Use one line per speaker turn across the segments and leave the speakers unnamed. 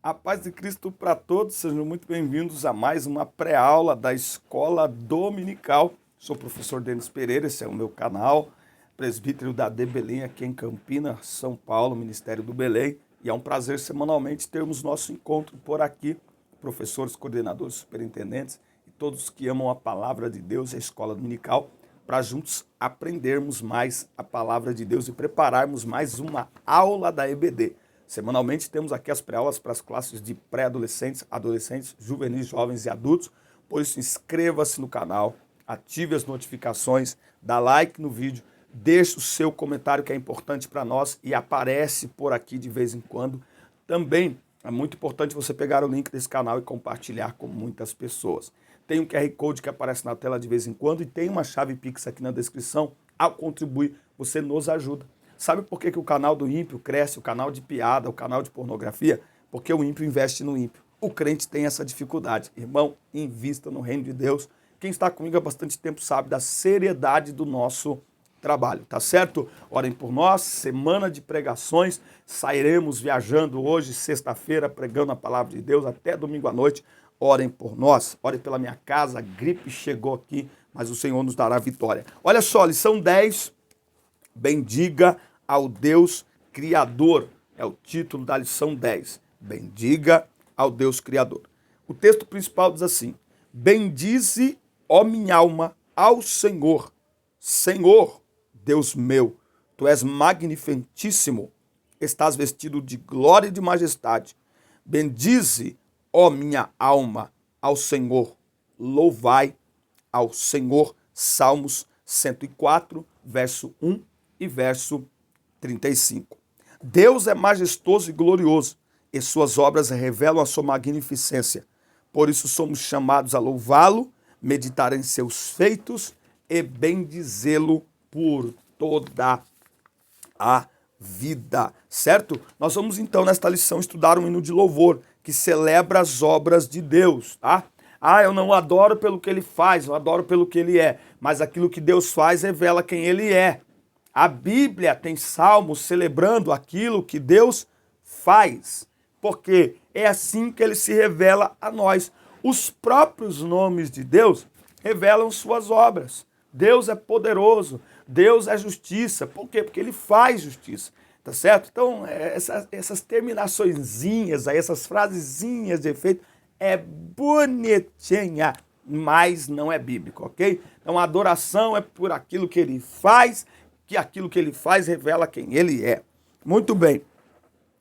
A paz de Cristo para todos, sejam muito bem-vindos a mais uma pré-aula da Escola Dominical. Sou o professor Denis Pereira, esse é o meu canal, presbítero da D Belém aqui em Campinas, São Paulo, Ministério do Belém. E é um prazer semanalmente termos nosso encontro por aqui, professores, coordenadores, superintendentes e todos que amam a palavra de Deus e a Escola Dominical, para juntos aprendermos mais a palavra de Deus e prepararmos mais uma aula da EBD. Semanalmente temos aqui as pré-aulas para as classes de pré-adolescentes, adolescentes, juvenis, jovens e adultos. Por isso, inscreva-se no canal, ative as notificações, dá like no vídeo, deixe o seu comentário que é importante para nós e aparece por aqui de vez em quando. Também é muito importante você pegar o link desse canal e compartilhar com muitas pessoas. Tem um QR Code que aparece na tela de vez em quando e tem uma chave Pix aqui na descrição. Ao contribuir, você nos ajuda. Sabe por que o canal do ímpio cresce, o canal de piada, o canal de pornografia? Porque o ímpio investe no ímpio. O crente tem essa dificuldade. Irmão, invista no reino de Deus. Quem está comigo há bastante tempo sabe da seriedade do nosso trabalho, tá certo? Orem por nós, semana de pregações, sairemos viajando hoje, sexta-feira, pregando a palavra de Deus até domingo à noite. Orem por nós, orem pela minha casa, a gripe chegou aqui, mas o Senhor nos dará vitória. Olha só, lição 10, bendiga ao Deus Criador, é o título da lição 10. Bendiga ao Deus Criador. O texto principal diz assim: bendize, ó minha alma, ao Senhor. Senhor, Deus meu, tu és magnificentíssimo, estás vestido de glória e de majestade. Bendize, ó minha alma, ao Senhor. Louvai ao Senhor. Salmos 104, verso 1 e verso 35. Deus é majestoso e glorioso, e suas obras revelam a sua magnificência. Por isso somos chamados a louvá-lo, meditar em seus feitos e bendizê-lo por toda a vida, certo? Nós vamos então nesta lição estudar um hino de louvor que celebra as obras de Deus, tá? Eu não adoro pelo que ele faz, eu adoro pelo que ele é, mas aquilo que Deus faz revela quem ele é. A Bíblia tem salmos celebrando aquilo que Deus faz, porque é assim que ele se revela a nós. Os próprios nomes de Deus revelam suas obras. Deus é poderoso, Deus é justiça. Por quê? Porque ele faz justiça, tá certo? Então, essas terminaçõezinhas aí, essas frasezinhas de efeito, é bonitinha, mas não é bíblico, ok? Então, a adoração é por aquilo que ele faz, que aquilo que ele faz revela quem ele é. Muito bem,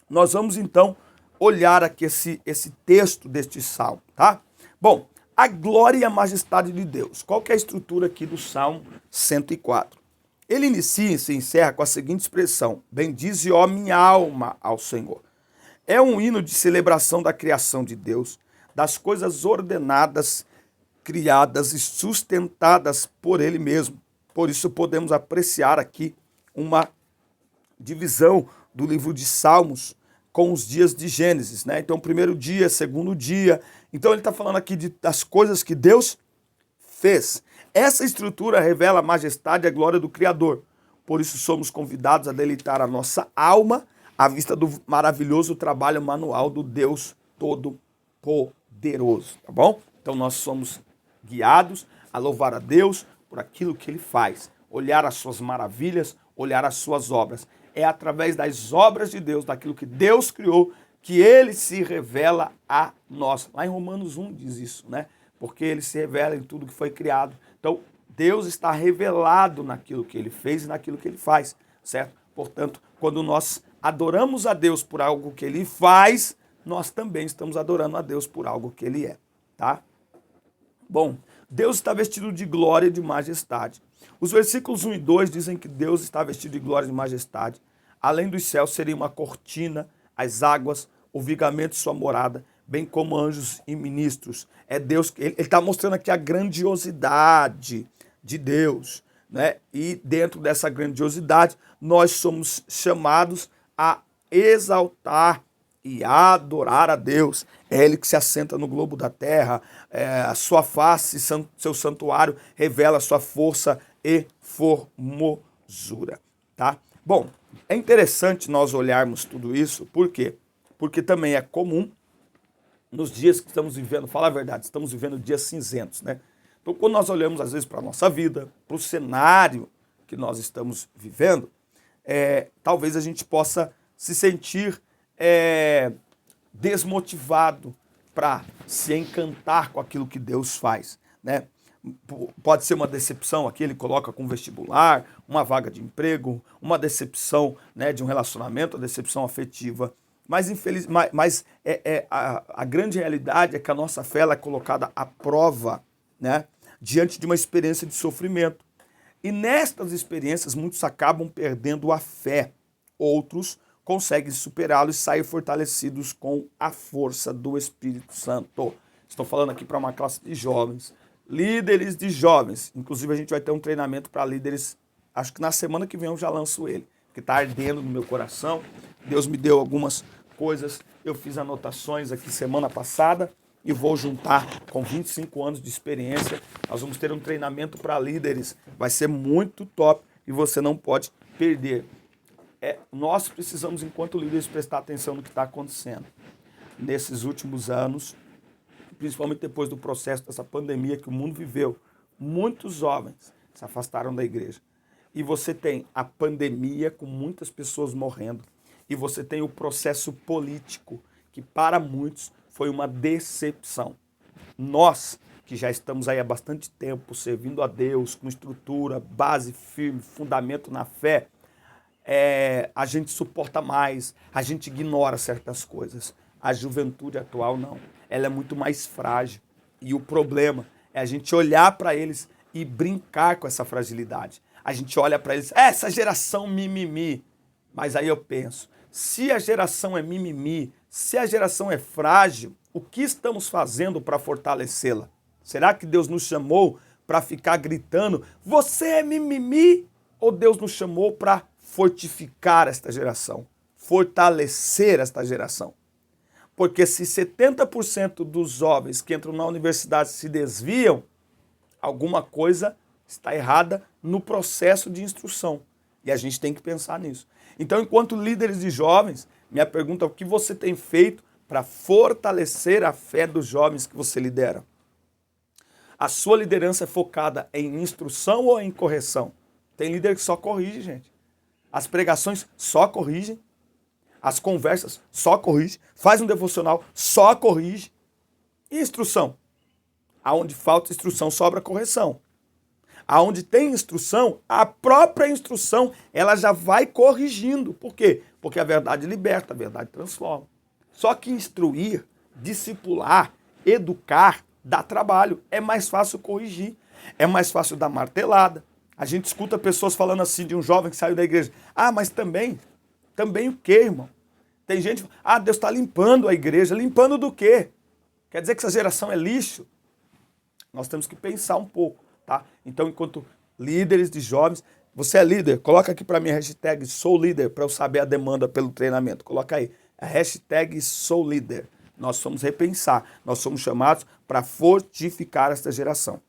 nós vamos então olhar aqui esse texto deste salmo, tá? Bom, a glória e a majestade de Deus. Qual que é a estrutura aqui do Salmo 104? Ele inicia e se encerra com a seguinte expressão: bendize, ó minha alma, ao Senhor. É um hino de celebração da criação de Deus, das coisas ordenadas, criadas e sustentadas por ele mesmo. Por isso podemos apreciar aqui uma divisão do livro de Salmos com os dias de Gênesis, né? Então, primeiro dia, segundo dia. Então, ele está falando aqui das coisas que Deus fez. Essa estrutura revela a majestade e a glória do Criador. Por isso, somos convidados a deleitar a nossa alma à vista do maravilhoso trabalho manual do Deus Todo-Poderoso, tá bom? Então, nós somos guiados a louvar a Deus por aquilo que ele faz, olhar as suas maravilhas, olhar as suas obras. É através das obras de Deus, daquilo que Deus criou, que ele se revela a nós. Lá em Romanos 1 diz isso, né? Porque ele se revela em tudo que foi criado. Então, Deus está revelado naquilo que ele fez e naquilo que ele faz, certo? Portanto, quando nós adoramos a Deus por algo que ele faz, nós também estamos adorando a Deus por algo que ele é, tá? Bom, Deus está vestido de glória e de majestade. Os versículos 1 e 2 dizem que Deus está vestido de glória e de majestade. Além dos céus seria uma cortina, as águas, o vigamento de sua morada, bem como anjos e ministros. É Deus, ele está mostrando aqui a grandiosidade de Deus, né? E dentro dessa grandiosidade, nós somos chamados a exaltar e adorar a Deus. É ele que se assenta no globo da terra, a sua face, seu santuário revela a sua força e formosura, tá? Bom, é interessante nós olharmos tudo isso, por quê? Porque também é comum nos dias que estamos vivendo, fala a verdade, estamos vivendo dias cinzentos, né? Então, quando nós olhamos, às vezes, para a nossa vida, para o cenário que nós estamos vivendo, talvez a gente possa se sentir desmotivado para se encantar com aquilo que Deus faz, né? Pode ser uma decepção aqui, ele coloca com vestibular, uma vaga de emprego, uma decepção, né, de um relacionamento, a decepção afetiva. Mas, a grande realidade é que a nossa fé ela é colocada à prova, né, diante de uma experiência de sofrimento. E nestas experiências, muitos acabam perdendo a fé. Outros conseguem superá-lo e saem fortalecidos com a força do Espírito Santo. Estou falando aqui para uma classe de jovens, líderes de jovens. Inclusive, a gente vai ter um treinamento para líderes, acho que na semana que vem eu já lanço ele, que está ardendo no meu coração. Deus me deu algumas coisas, eu fiz anotações aqui semana passada e vou juntar com 25 anos de experiência. Nós vamos ter um treinamento para líderes, vai ser muito top e você não pode perder. Nós precisamos, enquanto líderes, prestar atenção no que está acontecendo. Nesses últimos anos, principalmente depois do processo dessa pandemia que o mundo viveu, muitos jovens se afastaram da igreja. E você tem a pandemia com muitas pessoas morrendo. E você tem o processo político, que para muitos foi uma decepção. Nós, que já estamos aí há bastante tempo servindo a Deus, com estrutura, base firme, fundamento na fé, a gente suporta mais, a gente ignora certas coisas. A juventude atual não, ela é muito mais frágil. E o problema é a gente olhar para eles e brincar com essa fragilidade. A gente olha para eles, essa geração mimimi. Mas aí eu penso, se a geração é mimimi, se a geração é frágil, o que estamos fazendo para fortalecê-la? Será que Deus nos chamou para ficar gritando, você é mimimi? Ou Deus nos chamou para fortificar esta geração, fortalecer esta geração? Porque se 70% dos jovens que entram na universidade se desviam, alguma coisa está errada no processo de instrução. E a gente tem que pensar nisso. Então, enquanto líderes de jovens, minha pergunta é o que você tem feito para fortalecer a fé dos jovens que você lidera? A sua liderança é focada em instrução ou em correção? Tem líder que só corrige, gente. As pregações só corrigem. As conversas só corrigem. Faz um devocional, só corrige. E instrução? Aonde falta instrução, sobra correção. Aonde tem instrução, a própria instrução, ela já vai corrigindo. Por quê? Porque a verdade liberta, a verdade transforma. Só que instruir, discipular, educar, dá trabalho. É mais fácil corrigir. É mais fácil dar martelada. A gente escuta pessoas falando assim de um jovem que saiu da igreja. Ah, mas também o quê, irmão? Tem gente que fala, Deus está limpando a igreja. Limpando do quê? Quer dizer que essa geração é lixo? Nós temos que pensar um pouco, tá? Então, enquanto líderes de jovens, você é líder, coloca aqui para mim a hashtag sou líder, para eu saber a demanda pelo treinamento. Coloca aí, a hashtag sou líder. Nós vamos repensar, nós somos chamados para fortificar esta geração.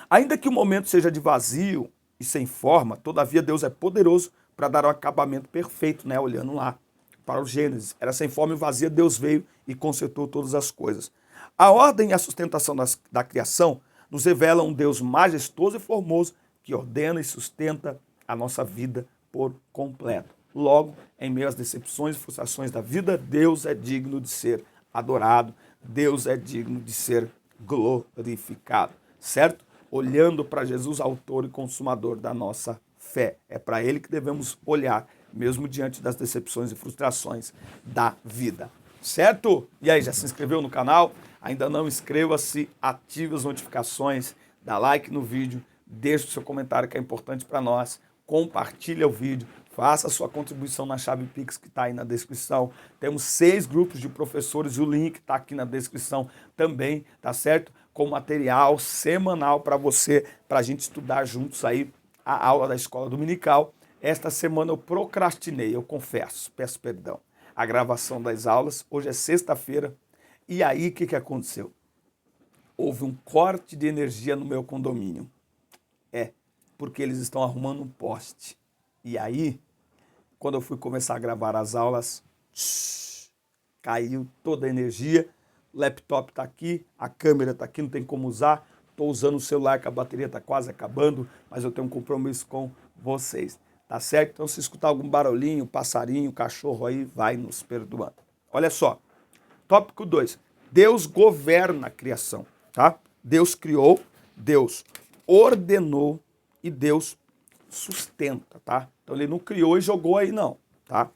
Ainda que o momento seja de vazio e sem forma, todavia Deus é poderoso para dar um acabamento perfeito, né? Olhando lá para o Gênesis. Era sem forma e vazia, Deus veio e consertou todas as coisas. A ordem e a sustentação da criação nos revela um Deus majestoso e formoso que ordena e sustenta a nossa vida por completo. Logo, em meio às decepções e frustrações da vida, Deus é digno de ser adorado, Deus é digno de ser glorificado, certo? Olhando para Jesus, autor e consumador da nossa fé. É para ele que devemos olhar, mesmo diante das decepções e frustrações da vida. Certo? E aí, já se inscreveu no canal? Ainda não? Inscreva-se, ative as notificações, dá like no vídeo, deixe o seu comentário que é importante para nós, compartilha o vídeo, faça a sua contribuição na chave Pix que está aí na descrição. Temos 6 grupos de professores, o link está aqui na descrição também, tá certo? Com material semanal para você, para a gente estudar juntos aí a aula da escola dominical. Esta semana eu procrastinei, eu confesso, peço perdão, a gravação das aulas. Hoje é sexta-feira. E aí, o que aconteceu? Houve um corte de energia no meu condomínio. Porque eles estão arrumando um poste. E aí, quando eu fui começar a gravar as aulas, caiu toda a energia, o laptop está aqui, a câmera está aqui, não tem como usar. Estou usando o celular que a bateria está quase acabando, mas eu tenho um compromisso com vocês, tá certo? Então se escutar algum barulhinho, passarinho, cachorro aí, vai nos perdoando. Olha só, tópico 2, Deus governa a criação, tá? Deus criou, Deus ordenou e Deus sustenta, tá? Então ele não criou e jogou aí não, tá?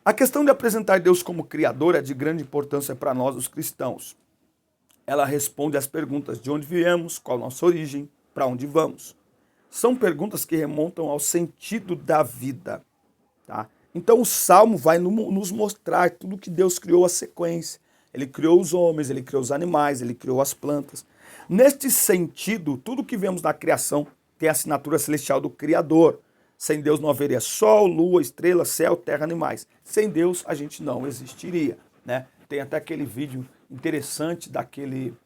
A questão de apresentar Deus como criador é de grande importância para nós, os cristãos. Ela responde às perguntas de onde viemos, qual a nossa origem, para onde vamos. São perguntas que remontam ao sentido da vida, tá? Então o Salmo vai nos mostrar tudo que Deus criou a sequência. Ele criou os homens, ele criou os animais, ele criou as plantas. Neste sentido, tudo que vemos na criação tem a assinatura celestial do Criador. Sem Deus não haveria sol, lua, estrela, céu, terra, animais. Sem Deus a gente não existiria, né? Tem até aquele vídeo interessante daquele,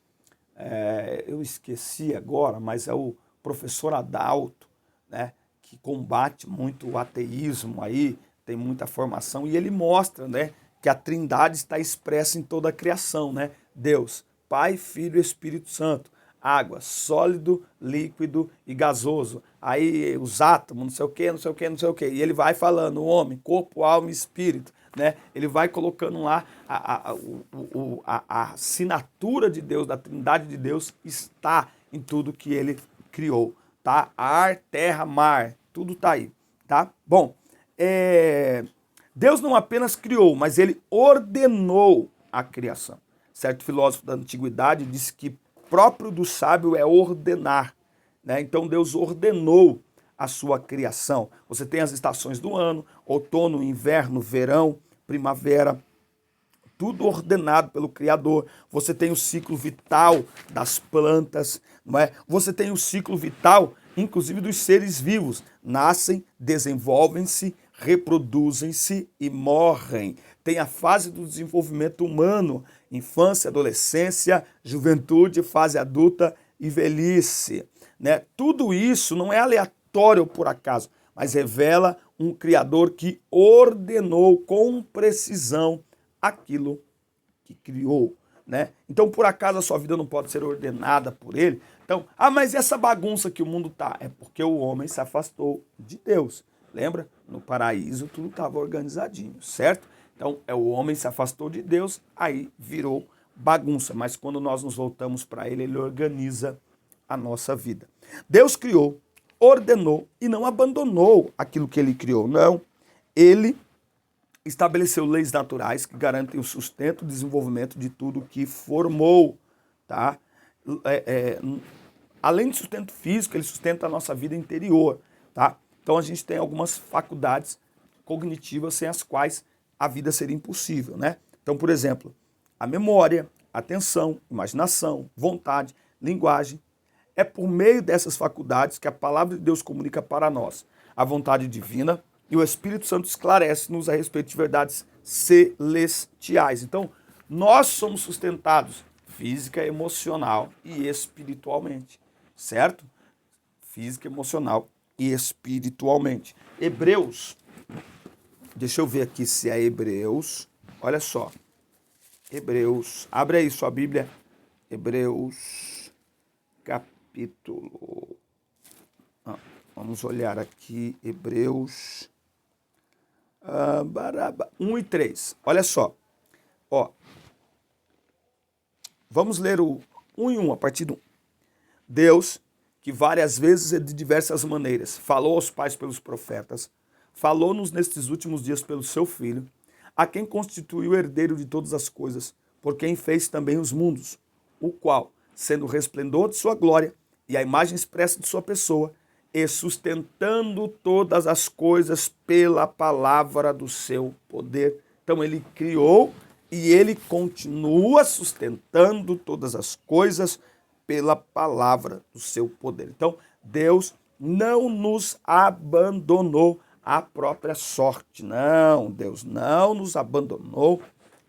eu esqueci agora, mas é o professor Adalto, né? Que combate muito o ateísmo aí, tem muita formação, e ele mostra, né, que a Trindade está expressa em toda a criação, né? Deus, Pai, Filho e Espírito Santo. Água, sólido, líquido e gasoso. Aí os átomos, não sei o que, não sei o que, não sei o que. E ele vai falando, o homem, corpo, alma e espírito, né? Ele vai colocando lá a assinatura de Deus, da Trindade de Deus, está em tudo que ele criou, tá? Ar, terra, mar, tudo tá aí, tá? Bom, Deus não apenas criou, mas ele ordenou a criação. Certo filósofo da antiguidade disse que próprio do sábio é ordenar, né? Então Deus ordenou a sua criação. Você tem as estações do ano, outono, inverno, verão, primavera, tudo ordenado pelo Criador. Você tem o ciclo vital das plantas, não é? Você tem o ciclo vital, inclusive dos seres vivos. Nascem, desenvolvem-se, reproduzem-se e morrem. Tem a fase do desenvolvimento humano, infância, adolescência, juventude, fase adulta e velhice, né? Tudo isso não é aleatório por acaso, mas revela um Criador que ordenou com precisão aquilo que criou, né? Então, por acaso, a sua vida não pode ser ordenada por ele? Então, mas essa bagunça que o mundo tá, é porque o homem se afastou de Deus. Lembra? No paraíso tudo estava organizadinho, certo? Então, o homem se afastou de Deus, aí virou bagunça. Mas quando nós nos voltamos para ele, ele organiza a nossa vida. Deus criou, ordenou e não abandonou aquilo que ele criou. Não, ele estabeleceu leis naturais que garantem o sustento e o desenvolvimento de tudo que formou, tá? Além de sustento físico, ele sustenta a nossa vida interior, tá? Então a gente tem algumas faculdades cognitivas sem as quais a vida seria impossível, né? Então, por exemplo, a memória, atenção, imaginação, vontade, linguagem. É por meio dessas faculdades que a palavra de Deus comunica para nós a vontade divina e o Espírito Santo esclarece-nos a respeito de verdades celestiais. Então, nós somos sustentados física, emocional e espiritualmente, certo? Física, emocional e espiritualmente. Hebreus, deixa eu ver aqui se é Hebreus, olha só. Hebreus, abre aí sua Bíblia, Hebreus, capítulo, vamos olhar aqui, Hebreus 1 e 3, olha só, ó, vamos ler o 1 e 1, a partir do 1. Deus, que várias vezes e de diversas maneiras falou aos pais pelos profetas, falou-nos nestes últimos dias pelo seu Filho, a quem constituiu o herdeiro de todas as coisas, por quem fez também os mundos, o qual, sendo o resplendor de sua glória e a imagem expressa de sua pessoa, e sustentando todas as coisas pela palavra do seu poder. Então ele criou e ele continua sustentando todas as coisas pela palavra do seu poder. Então Deus não nos abandonou à própria sorte. Não, Deus não nos abandonou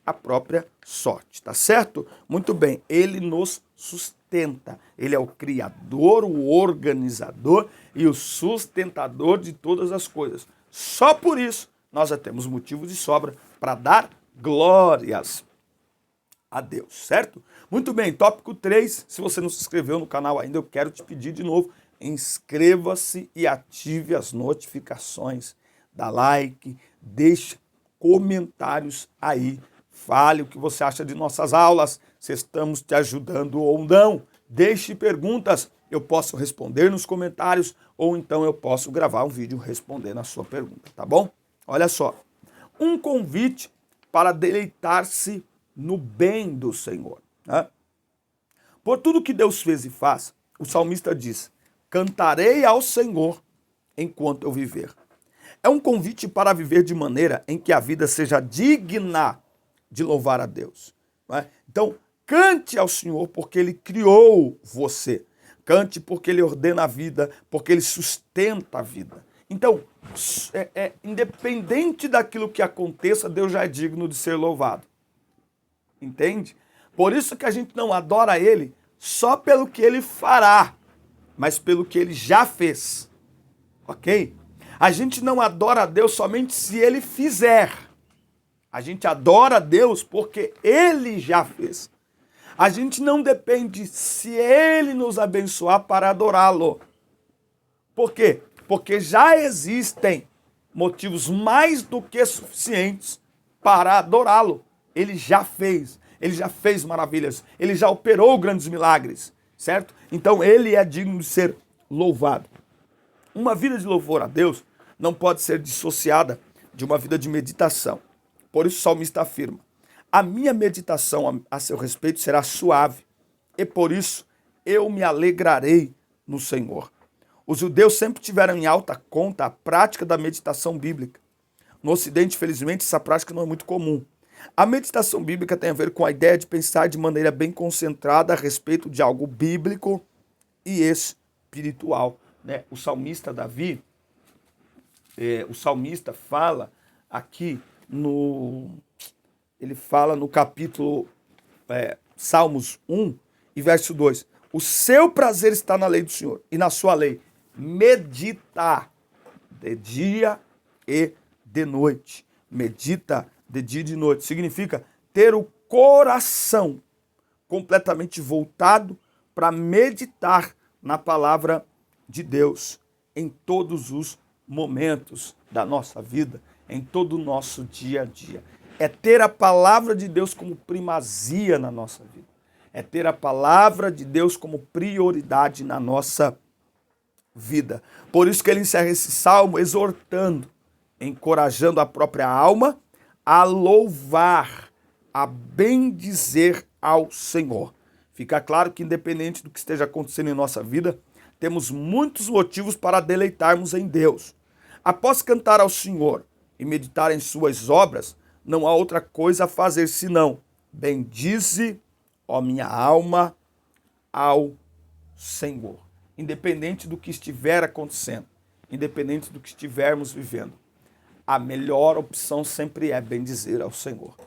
à própria sorte, tá certo? Muito bem, ele nos sustenta. Ele é o criador, o organizador e o sustentador de todas as coisas. Só por isso nós já temos motivo de sobra para dar glórias a Deus, certo? Muito bem, tópico 3, se você não se inscreveu no canal ainda, eu quero te pedir de novo, inscreva-se e ative as notificações, dá like, deixa comentários aí, fale o que você acha de nossas aulas, se estamos te ajudando ou não, deixe perguntas, eu posso responder nos comentários ou então eu posso gravar um vídeo respondendo a sua pergunta, tá bom? Olha só, um convite para deleitar-se no bem do Senhor. Né? Por tudo que Deus fez e faz, o salmista diz, cantarei ao Senhor enquanto eu viver. É um convite para viver de maneira em que a vida seja digna de louvar a Deus. Né? Então, cante ao Senhor porque Ele criou você. Cante porque Ele ordena a vida, porque Ele sustenta a vida. Então, independente daquilo que aconteça, Deus já é digno de ser louvado. Entende? Por isso que a gente não adora Ele só pelo que Ele fará, mas pelo que Ele já fez. Ok? A gente não adora a Deus somente se Ele fizer. A gente adora a Deus porque Ele já fez. A gente não depende se Ele nos abençoar para adorá-lo. Por quê? Porque já existem motivos mais do que suficientes para adorá-lo. Ele já fez maravilhas, ele já operou grandes milagres, certo? Então ele é digno de ser louvado. Uma vida de louvor a Deus não pode ser dissociada de uma vida de meditação. Por isso o salmista afirma, a minha meditação a seu respeito será suave, e por isso eu me alegrarei no Senhor. Os judeus sempre tiveram em alta conta a prática da meditação bíblica. No Ocidente, felizmente, essa prática não é muito comum. A meditação bíblica tem a ver com a ideia de pensar de maneira bem concentrada a respeito de algo bíblico e espiritual. Né? O salmista Davi, o salmista fala aqui ele fala no capítulo Salmos 1 e verso 2. O seu prazer está na lei do Senhor e na sua lei medita de dia e de noite. Medita de dia e de noite. Significa ter o coração completamente voltado para meditar na palavra de Deus em todos os momentos da nossa vida, em todo o nosso dia a dia. É ter a palavra de Deus como primazia na nossa vida. É ter a palavra de Deus como prioridade na nossa vida. Por isso que ele encerra esse salmo exortando, encorajando a própria alma a louvar, a bendizer ao Senhor. Fica claro que independente do que esteja acontecendo em nossa vida, temos muitos motivos para deleitarmos em Deus. Após cantar ao Senhor e meditar em suas obras, não há outra coisa a fazer senão bendize, ó minha alma, ao Senhor. Independente do que estiver acontecendo, independente do que estivermos vivendo, a melhor opção sempre é bendizer ao Senhor.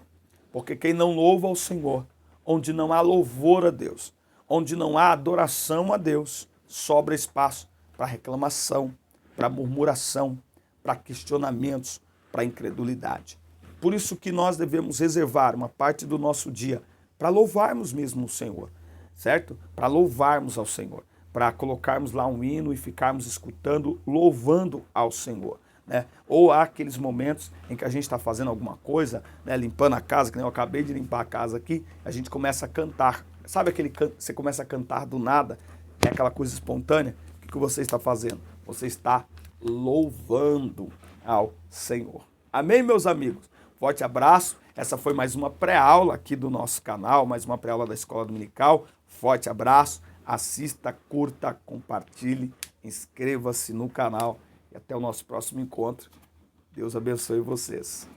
Porque quem não louva ao Senhor, onde não há louvor a Deus, onde não há adoração a Deus, sobra espaço para reclamação, para murmuração, para questionamentos, para incredulidade. Por isso que nós devemos reservar uma parte do nosso dia para louvarmos mesmo o Senhor, certo? Para louvarmos ao Senhor, para colocarmos lá um hino e ficarmos escutando, louvando ao Senhor. Né? Ou há aqueles momentos em que a gente está fazendo alguma coisa, né, limpando a casa, que nem eu acabei de limpar a casa aqui, a gente começa a cantar. Sabe aquele canto, você começa a cantar do nada, é aquela coisa espontânea? O que você está fazendo? Você está louvando ao Senhor. Amém, meus amigos? Forte abraço. Essa foi mais uma pré-aula aqui do nosso canal, mais uma pré-aula da Escola Dominical. Forte abraço. Assista, curta, compartilhe, inscreva-se no canal e até o nosso próximo encontro. Deus abençoe vocês.